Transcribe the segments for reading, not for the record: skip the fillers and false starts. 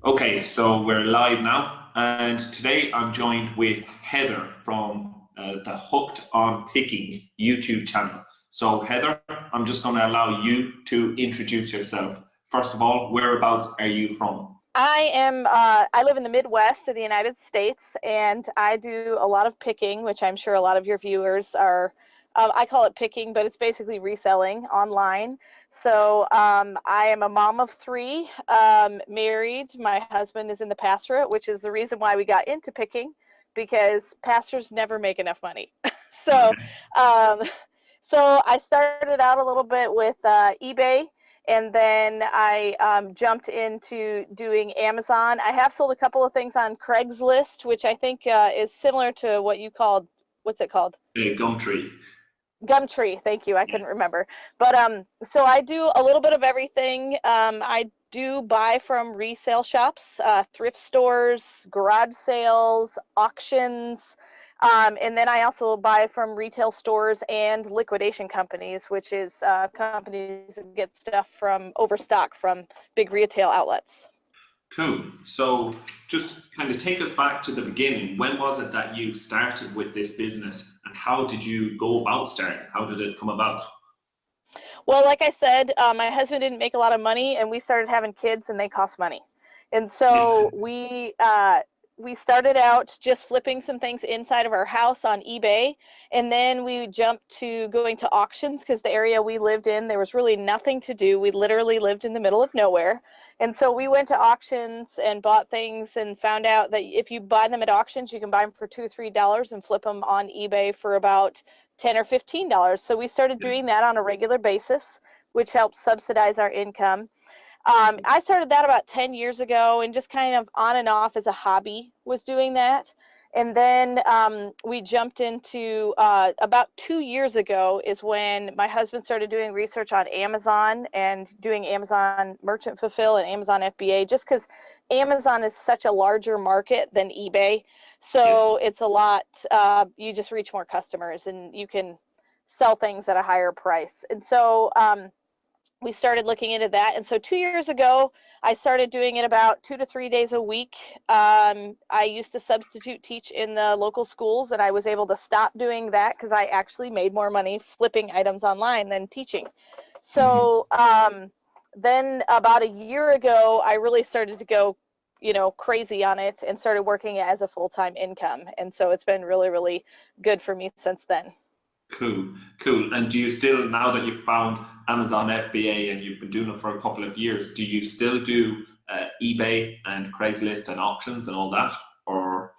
Okay, so we're live now, and today I'm joined with Heather from the Hooked on Picking YouTube channel. So, Heather, I'm just going to allow you to introduce yourself. First of all, whereabouts are you from? I live in the Midwest of the United States, and I do a lot of picking, which I'm sure a lot of your viewers are. I call it picking, but it's basically reselling online. I am a mom of three, married. My husband is in the pastorate, which is the reason why we got into picking, because pastors never make enough money. so, Okay. um, so I started out a little bit with eBay, and then I jumped into doing Amazon. I have sold a couple of things on Craigslist, which I think is similar to what you called, what's it called? Gumtree. Gumtree. Thank you. I Yeah. couldn't remember. But so I do a little bit of everything. I do buy from resale shops, thrift stores, garage sales, auctions. And then I also buy from retail stores and liquidation companies, which is companies that get stuff from overstock from big retail outlets. Cool. So, just kind of take us back to the beginning. When was it that you started with this business, and how did you go about starting? How did it come about? Well, like I said, my husband didn't make a lot of money, and we started having kids, and they cost money. And Yeah. so we started out just flipping some things inside of our house on eBay, and then we jumped to going to auctions because the area we lived in, there was really nothing to do. We literally lived in the middle of nowhere. And so we went to auctions and bought things and found out that if you buy them at auctions, you can buy them for $2 or $3 and flip them on eBay for about $10 or $15. So we started Yeah. doing that on a regular basis, which helps subsidize our income. I started that about 10 years ago and just kind of on and off as a hobby was doing that. And then we jumped into about 2 years ago is when my husband started doing research on Amazon and doing Amazon Merchant Fulfill and Amazon FBA, just because Amazon is such a larger market than eBay. Yeah. So it's a lot, you just reach more customers and you can sell things at a higher price. And so we started looking into that. And so 2 years ago, I started doing it about 2 to 3 days a week. I used to substitute teach in the local schools, and I was able to stop doing that because I actually made more money flipping items online than teaching. Mhm. So then about a year ago, I really started to go, crazy on it and started working it as a full-time income. And so it's been really, really good for me since then. Cool, cool. And do you still, now that you've found Amazon FBA and you've been doing it for a couple of years, do you still do eBay and Craigslist and auctions and all that? Or,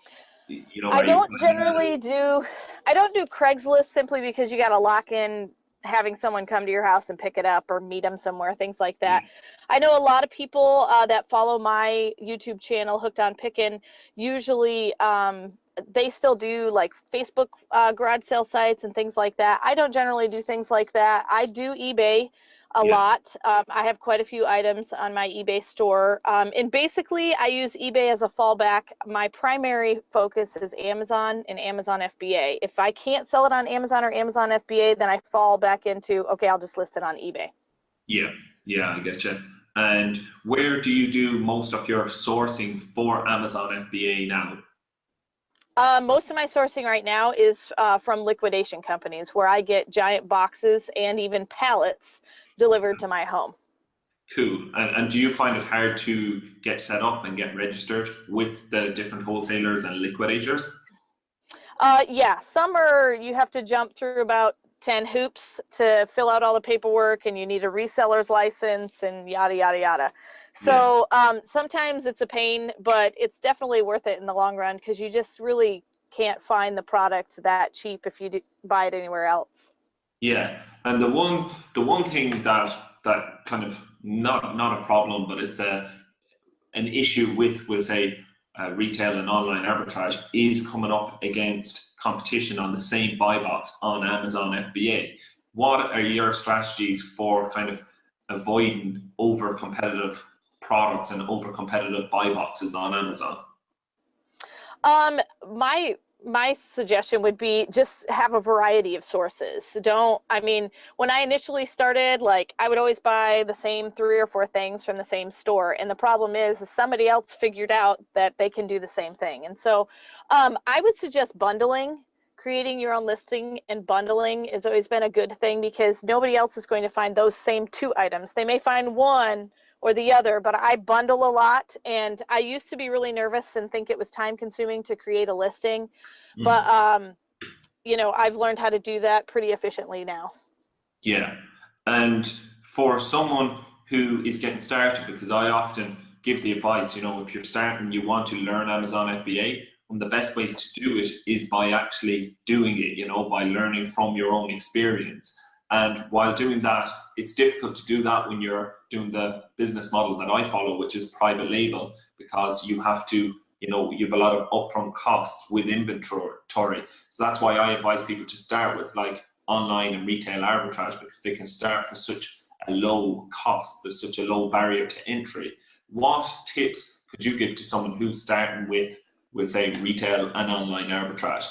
I are you don't kind of, generally do I don't do Craigslist simply because you got to lock in having someone come to your house and pick it up or meet them somewhere, things like yeah, that. I know a lot of people that follow my YouTube channel, Hooked on Pickin', usually they still do like Facebook garage sale sites and things like that. I don't generally do things like that. I do eBay a yeah, lot. I have quite a few items on my eBay store. And basically, I use eBay as a fallback. My primary focus is Amazon and Amazon FBA. If I can't sell it on Amazon or Amazon FBA, then I fall back into, okay, I'll just list it on eBay. yeah, yeah, I get you. And where do you do most of your sourcing for Amazon FBA now? Most of my sourcing right now is from liquidation companies where I get giant boxes and even pallets delivered to my home. Cool. And do you find it hard to get set up and get registered with the different wholesalers and liquidators? Yeah, some are you have to jump through about 10 hoops to fill out all the paperwork, and you need a reseller's license and yada, yada, yada. Yeah. So sometimes it's a pain, but it's definitely worth it in the long run because you just really can't find the product that cheap if you buy it anywhere else. Yeah, and the one thing that kind of not a problem, but it's an issue with, we'll say, retail and online arbitrage is coming up against competition on the same buy box on Amazon FBA. What are your strategies for kind of avoiding over competitive products and over competitive buy boxes on Amazon? Um, my my suggestion would be just have a variety of sources. I mean, when I initially started, like, I would always buy the same 3 or 4 things from the same store. And the problem is somebody else figured out that they can do the same thing. And so I would suggest bundling. Creating your own listing and bundling has always been a good thing because nobody else is going to find those same 2 items. They may find one or the other, but I bundle a lot. And I used to be really nervous and think it was time consuming to create a listing. But, you know, I've learned how to do that pretty efficiently now. Yeah. And for someone who is getting started, because I often give the advice, you know, if you're starting, you want to learn Amazon FBA, one of the best ways to do it is by actually doing it, you know, by learning from your own experience. And while doing that, it's difficult to do that when you're doing the business model that I follow, which is private label, because you have to, you know, you have a lot of upfront costs with inventory. So that's why I advise people to start with like online and retail arbitrage, because they can start for such a low cost. There's such a low barrier to entry. What tips could you give to someone who's starting with, we'll say, retail and online arbitrage?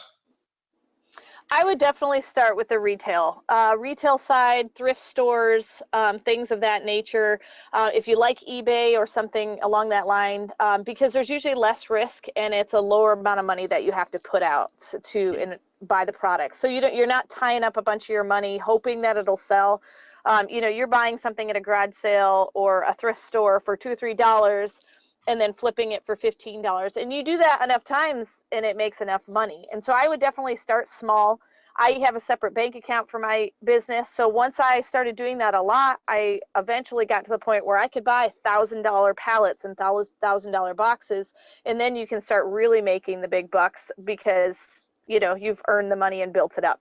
I would definitely start with the retail side, thrift stores, things of that nature. If you like eBay or something along that line, because there's usually less risk and it's a lower amount of money that you have to put out to buy the product. So you're not tying up a bunch of your money hoping that it'll sell. You know, you're buying something at a garage sale or a thrift store for $2 or $3 and then flipping it for $15. And you do that enough times and it makes enough money. And so I would definitely start small. I have a separate bank account for my business. So once I started doing that a lot, I eventually got to the point where I could buy $1,000 pallets and $1,000 boxes. And then you can start really making the big bucks because, you know, you've earned the money and built it up.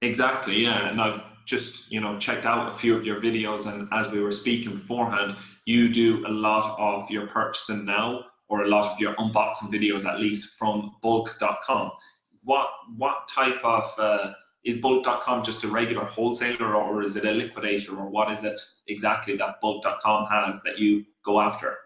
Exactly, yeah. And I've just, you know, checked out a few of your videos, and as we were speaking beforehand, you do a lot of your purchasing now, or a lot of your unboxing videos at least, from bulk.com. What type of is bulk.com just a regular wholesaler, or is it a liquidator, or what is it exactly that bulk.com has that you go after?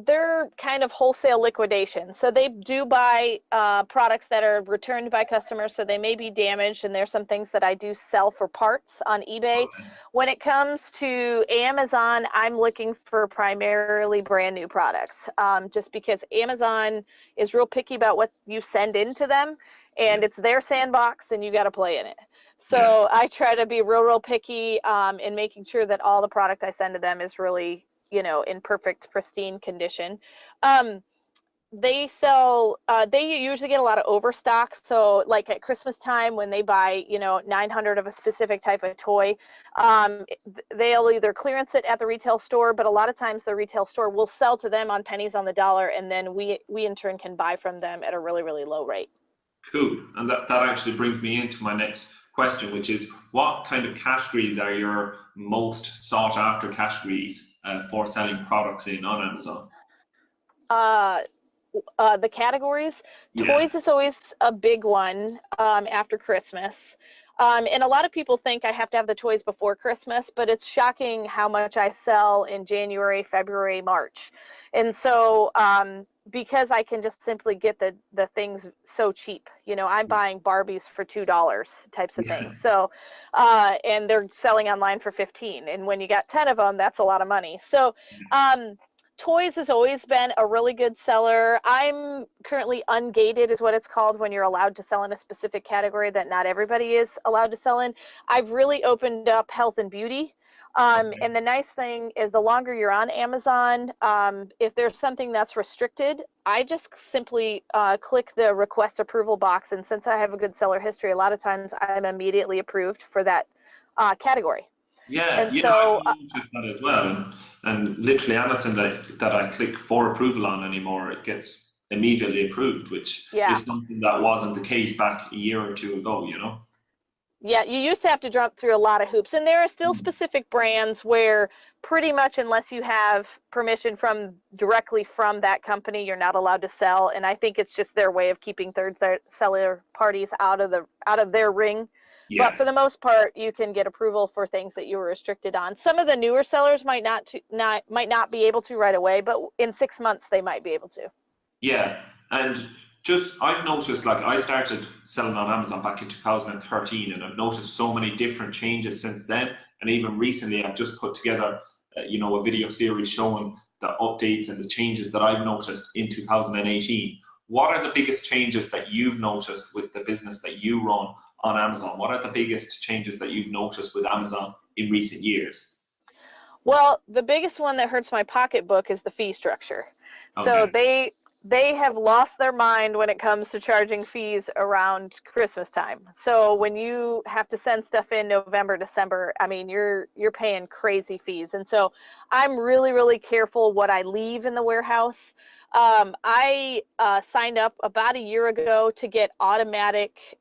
They're kind of wholesale liquidation. So they do buy products that are returned by customers, so they may be damaged, and there's some things that I do sell for parts on eBay. Okay. When it comes to Amazon, I'm looking for primarily brand new products, just because Amazon is real picky about what you send into them, and it's their sandbox, and you got to play in it. So I try to be real picky in making sure that all the product I send to them is really, you know, in perfect, pristine condition. They sell, they usually get a lot of overstock. So like at Christmas time, when they buy, you know, 900 of a specific type of toy, they'll either clearance it at the retail store, but a lot of times the retail store will sell to them on pennies on the dollar. And then we in turn can buy from them at a really low rate. Cool. And that actually brings me into my next question, which is, what kind of categories are your most sought after categories for selling products in on Amazon? The categories, toys is always a big one after Christmas. And a lot of people think I have to have the toys before Christmas, but it's shocking how much I sell in January, February, March. And so because I can just simply get the things so cheap, you know, I'm buying Barbies for $2 types of things. So, and they're selling online for 15. And when you got 10 of them, that's a lot of money. So, toys has always been a really good seller. I'm currently ungated is what it's called, when you're allowed to sell in a specific category that not everybody is allowed to sell in. I've really opened up health and beauty. And the nice thing is, the longer you're on Amazon, if there's something that's restricted, I just simply click the request approval box. And since I have a good seller history, a lot of times I'm immediately approved for that category. Yeah, And yeah, so, I've noticed that as well. And literally anything that I click for approval on anymore, it gets immediately approved, which is something that wasn't the case back a year or two ago, you know? Yeah, you used to have to jump through a lot of hoops, and there are still specific brands where pretty much unless you have permission directly from that company, you're not allowed to sell. And I think it's just their way of keeping third seller parties out of their ring. Yeah. But for the most part, you can get approval for things that you were restricted on. Some of the newer sellers might not be able to right away, but in 6 months they might be able to. Yeah, and I've noticed, like, I started selling on Amazon back in 2013, and I've noticed so many different changes since then. And even recently, I've just put together, a video series showing the updates and the changes that I've noticed in 2018. What are the biggest changes that you've noticed with the business that you run on Amazon? What are the biggest changes that you've noticed with Amazon in recent years? Well, the biggest one that hurts my pocketbook is the fee structure. So Okay. they have lost their mind when it comes to charging fees around Christmas time. So when you have to send stuff in November, December, I mean, you're paying crazy fees. And so I'm really, really careful what I leave in the warehouse. I signed up about a year ago to get automatic,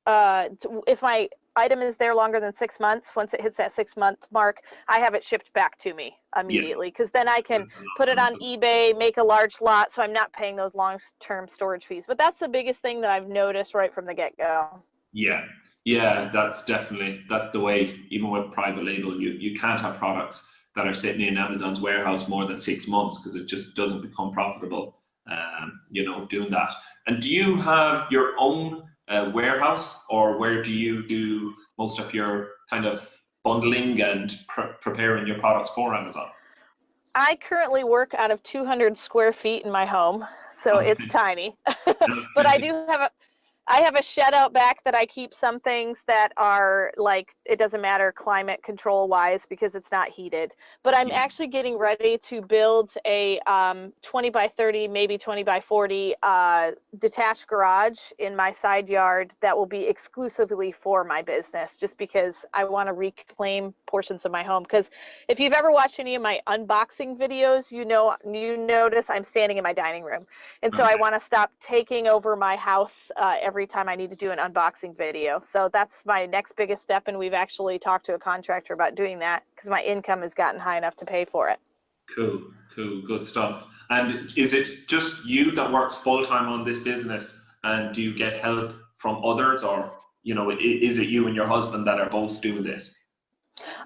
if my item is there longer than 6 months, once it hits that 6-month mark, I have it shipped back to me Yeah. immediately, because then I can That's a put it long-term on stuff. eBay, make a large lot, so I'm not paying those long-term storage fees. But that's the biggest thing that I've noticed right from the get-go. Yeah, yeah, that's the way. Even with private label, you can't have products that are sitting in Amazon's warehouse more than 6 months, because it just doesn't become profitable. Doing that. And do you have your own warehouse, or where do you do most of your kind of bundling and preparing your products for Amazon? I currently work out of 200 square feet in my home, so it's Okay, tiny. But okay, I have a shed out back that I keep some things that are like, it doesn't matter climate control wise because it's not heated. But I'm yeah, actually getting ready to build a 20 by 30, maybe 20 by 40 detached garage in my side yard that will be exclusively for my business, just because I want to reclaim portions of my home. Because if you've ever watched any of my unboxing videos, you notice I'm standing in my dining room. And so I okay. want to stop taking over my house every time I need to do an unboxing video. So that's my next biggest step. And we've actually talked to a contractor about doing that because my income has gotten high enough to pay for it. Cool, cool, good stuff. And is it just you that works full time on this business, and do you get help from others, or is it you and your husband that are both doing this?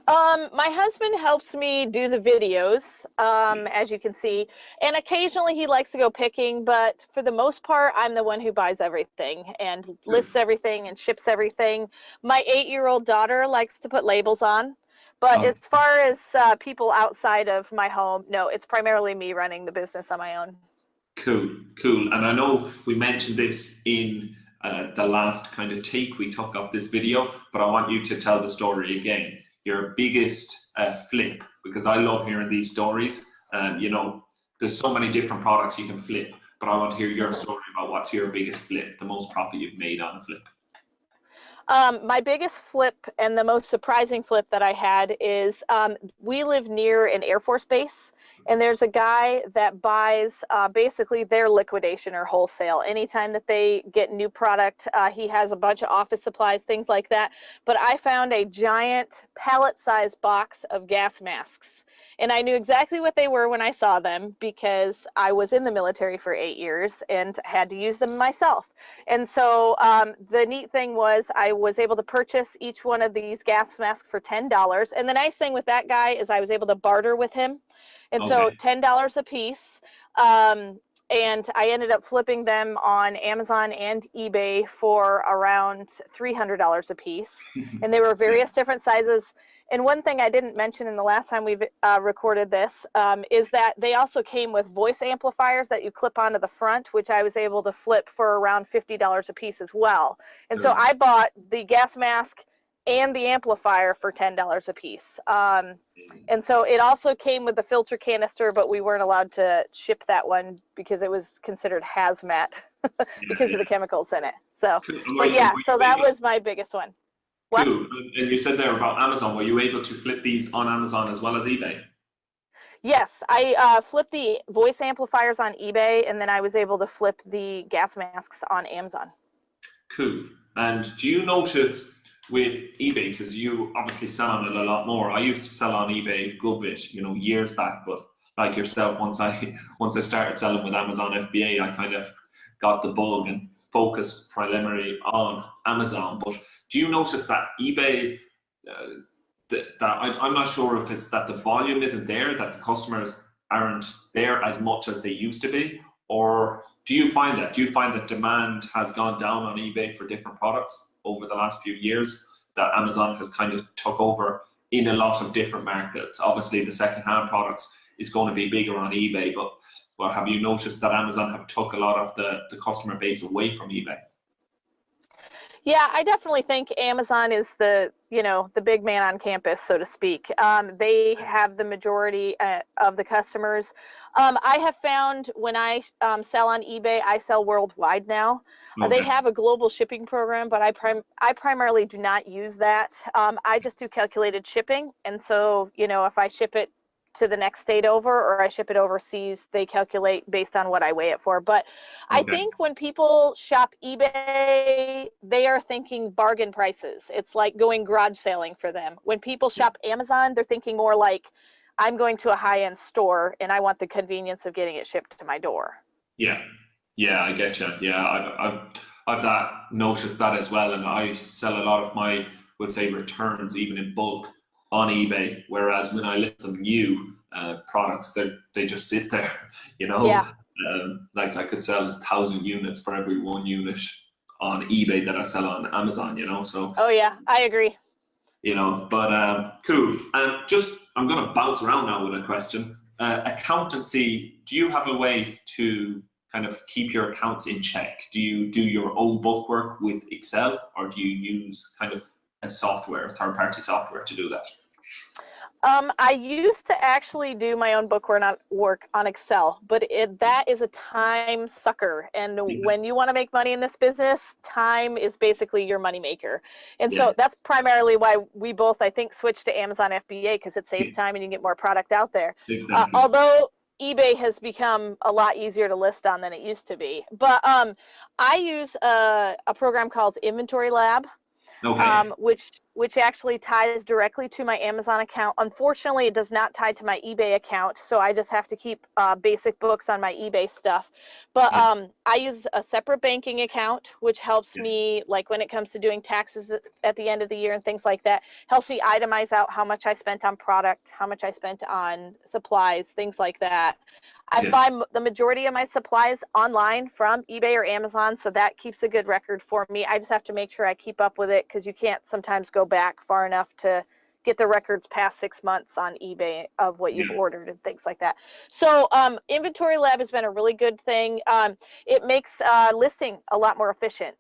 My husband helps me do the videos, Yeah. as you can see, and occasionally he likes to go picking, but for the most part, I'm the one who buys everything and Cool. lists everything and ships everything. My 8-year-old daughter likes to put labels on, but Okay. as far as people outside of my home, no, it's primarily me running the business on my own. Cool, cool. And I know we mentioned this in the last kind of take we took of this video, but I want you to tell the story again. Your biggest flip, because I love hearing these stories. There's so many different products you can flip, but I want to hear your story about what's your biggest flip, the most profit you've made on a flip. My biggest flip and the most surprising flip that I had is we live near an Air Force base, and there's a guy that buys basically their liquidation or wholesale. Anytime that they get new product, he has a bunch of office supplies, things like that. But I found a giant pallet-sized box of gas masks. And I knew exactly what they were when I saw them because I was in the military for 8 years and had to use them myself. And so the neat thing was I was able to purchase each one of these gas masks for $10. And the nice thing with that guy is I was able to barter with him. And Okay. so $10 a piece. And I ended up flipping them on Amazon and eBay for around $300 a piece. And they were Yeah. various different sizes. And one thing I didn't mention in the last time we've recorded this is that they also came with voice amplifiers that you clip onto the front, which I was able to flip for around $50 a piece as well. And so Cool. I bought the gas mask and the amplifier for $10 a piece. And so it also came with the filter canister, but we weren't allowed to ship that one because it was considered hazmat Yeah, because of the yeah. chemicals in it. So, Cool. but And yeah, were so you that able? was my biggest one. What? Cool. And you said there about Amazon. Were you able to flip these on Amazon as well as eBay? Yes, I flipped the voice amplifiers on eBay, and then I was able to flip the gas masks on Amazon. Cool. And do you notice with eBay, because you obviously sell on it a lot more? I used to sell on eBay a good bit, years back, but like yourself, once I started selling with Amazon FBA, I kind of got the bug and focused primarily on Amazon. But do you notice that eBay, I'm not sure if it's that the volume isn't there, that the customers aren't there as much as they used to be, or do you find that demand has gone down on eBay for different products over the last few years, that Amazon has kind of took over in a lot of different markets? Obviously, the second-hand products is going to be bigger on eBay, but have you noticed that Amazon have took a lot of the customer base away from eBay? Yeah, I definitely think Amazon is the big man on campus, so to speak. They have the majority of the customers. I have found when I sell on eBay, I sell worldwide now. They have a global shipping program, but I primarily do not use that. I just do calculated shipping, and so if I ship it to the next state over or I ship it overseas, they calculate based on what I weigh it for. But I think when people shop eBay, they are thinking bargain prices. It's like going garage sailing for them. When people shop Amazon, they're thinking more like, I'm going to a high-end store and I want the convenience of getting it shipped to my door. Yeah, I get you. Yeah, I've noticed that as well, and I sell a lot of my, would say, returns even in bulk on eBay, whereas when I list them new products, they just sit there, Yeah. Like I could sell 1,000 units for every 1 unit on eBay that I sell on Amazon, so. Oh yeah, I agree. But cool. I'm going to bounce around now with a question. Accountancy, do you have a way to kind of keep your accounts in check? Do you do your own bookwork with Excel, or do you use kind of a third-party software to do that? I used to actually do my own work on Excel, but that is a time sucker. And when you want to make money in this business, time is basically your moneymaker. And so that's primarily why we both, I think, switched to Amazon FBA, because it saves time and you can get more product out there. Exactly. Although eBay has become a lot easier to list on than it used to be. But I use a program called Inventory Lab. Which actually ties directly to my Amazon account. Unfortunately, it does not tie to my eBay account, so I just have to keep basic books on my eBay stuff. But I use a separate banking account, which helps me, like when it comes to doing taxes at the end of the year and things like that, helps me itemize out how much I spent on product, how much I spent on supplies, things like that. I buy the majority of my supplies online from eBay or Amazon, so that keeps a good record for me. I just have to make sure I keep up with it, because you can't sometimes go back far enough to get the records past 6 months on eBay of what you've ordered and things like that. So Inventory Lab has been a really good thing. It makes listing a lot more efficient.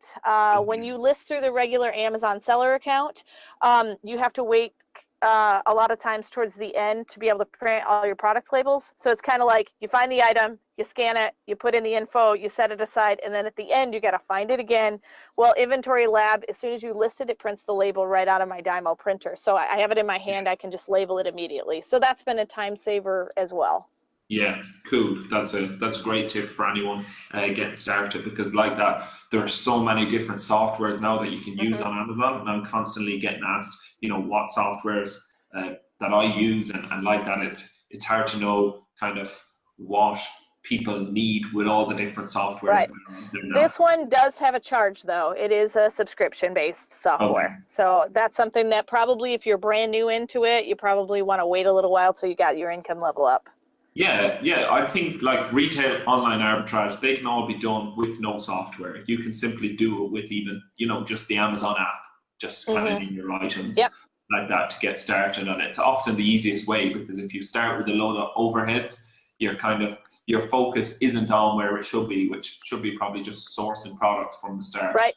When you list through the regular Amazon seller account, you have to wait a lot of times towards the end to be able to print all your product labels. So it's kind of like you find the item, you scan it, you put in the info, you set it aside, and then at the end you got to find it again. Well, Inventory Lab, as soon as you list it, it prints the label right out of my Dymo printer. So I have it in my hand, I can just label it immediately. So that's been a time saver as well. Yeah, cool. That's a great tip for anyone getting started, because like that, there are so many different softwares now that you can use on Amazon, and I'm constantly getting asked, what softwares that I use, and like that, it's hard to know kind of what people need with all the different softwares. Right. This one does have a charge, though. It is a subscription-based software. Okay. So that's something that probably, if you're brand new into it, you probably want to wait a little while till you got your income level up. Yeah, I think like retail online arbitrage, they can all be done with no software. You can simply do it with even, just the Amazon app, just scanning in your items like that to get started. And it's often the easiest way, because if you start with a load of overheads, your focus isn't on where it should be, which should be probably just sourcing products from the start. Right.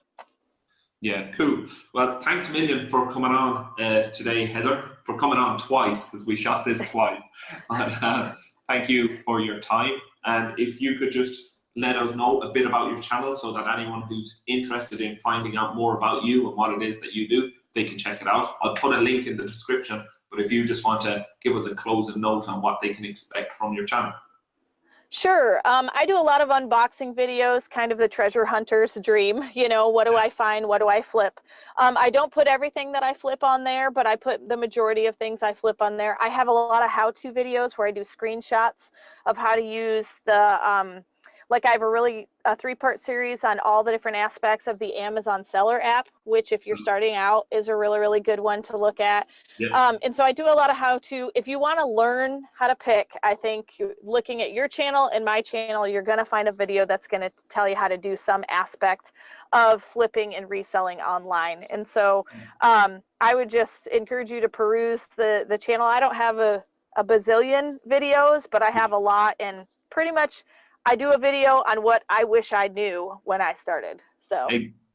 Yeah, cool. Well, thanks a million for coming on today, Heather, for coming on twice, because we shot this twice. Thank you for your time. And if you could just let us know a bit about your channel, so that anyone who's interested in finding out more about you and what it is that you do, they can check it out. I'll put a link in the description, but if you just want to give us a closing note on what they can expect from your channel. Sure. I do a lot of unboxing videos, kind of the treasure hunter's dream. What do I find? What do I flip? I don't put everything that I flip on there, but I put the majority of things I flip on there. I have a lot of how-to videos where I do screenshots of how to use the Like I have a 3-part series on all the different aspects of the Amazon seller app, which if you're starting out is a really, really good one to look at. Yeah. And so I do a lot of how to, if you want to learn how to pick, I think looking at your channel and my channel, you're going to find a video that's going to tell you how to do some aspect of flipping and reselling online. And so I would just encourage you to peruse the channel. I don't have a bazillion videos, but I have a lot, and pretty much I do a video on what I wish I knew when I started. So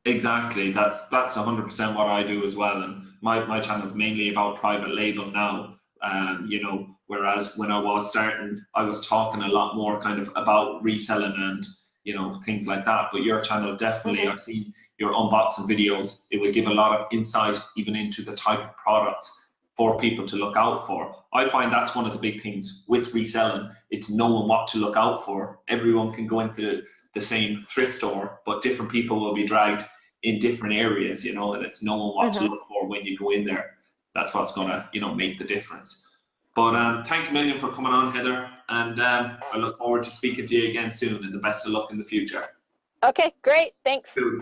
exactly, that's 100% what I do as well. And my channel is mainly about private label now. You know, whereas when I was starting, I was talking a lot more kind of about reselling and, you know, things like that. But your channel definitely, I've seen your unboxing videos. It will give a lot of insight even into the type of products for people to look out for. I find that's one of the big things with reselling. It's knowing what to look out for. Everyone can go into the same thrift store, but different people will be dragged in different areas, you know, and it's knowing what to look for when you go in there. That's what's gonna, you know, make the difference. But thanks a million for coming on, Heather, and I look forward to speaking to you again soon, and the best of luck in the future. Okay, great, thanks. Cool.